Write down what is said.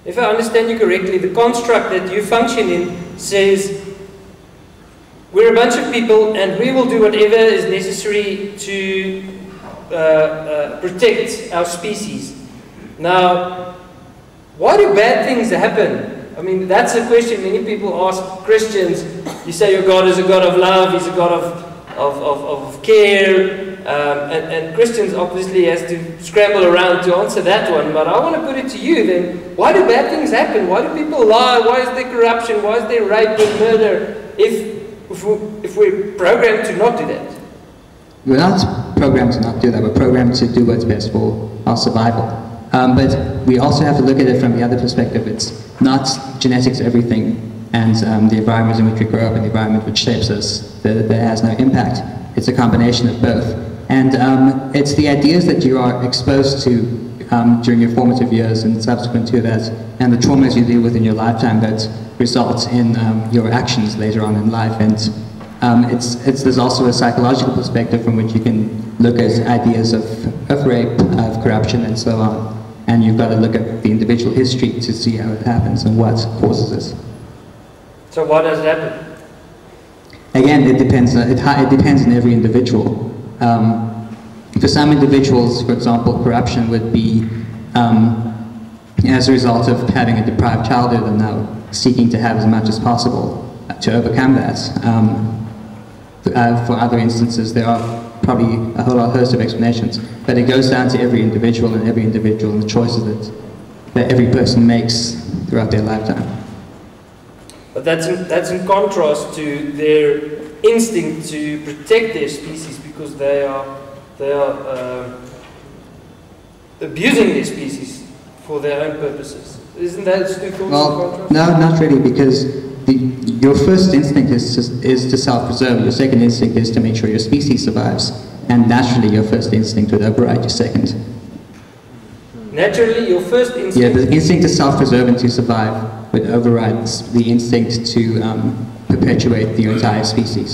If I understand you correctly, the construct that you function in says we're a bunch of people and we will do whatever is necessary to protect our species. Now, why do bad things happen? I mean, that's a question many people ask Christians. You say your God is a God of love, He's a God of care, and Christians obviously has to scramble around to answer that one, but I want to put it to you then. Why do bad things happen? Why do people lie? Why is there corruption? Why is there rape and murder if we're programmed to not do that? We're not programmed to not do that. We're programmed to do what's best for our survival. But we also have to look at it from the other perspective. It's not genetics everything, and the environment in which we grow up and the environment which shapes us that has no impact. It's a combination of both. And it's the ideas that you are exposed to during your formative years and subsequent to that, and the traumas you deal with in your lifetime that result in your actions later on in life. And there's also a psychological perspective from which you can look at ideas of rape, of corruption, and so on. And you've got to look at the individual history to see how it happens and what causes it. So what does happen? Again, it depends on every individual. For some individuals, for example, corruption would be as a result of having a deprived childhood and now seeking to have as much as possible to overcome that. For other instances, there are probably a whole host of explanations, but it goes down to every individual and the choices that every person makes throughout their lifetime. But that's in contrast to their instinct to protect their species, because they are abusing their species for their own purposes. Isn't that two thoughts in contrast? No, not really, because your first instinct is to self-preserve. Your second instinct is to make sure your species survives. And naturally, your first instinct would override your second. Naturally, your first instinct... Yeah, the instinct to self-preserve and to survive would override the instinct to perpetuate the entire species.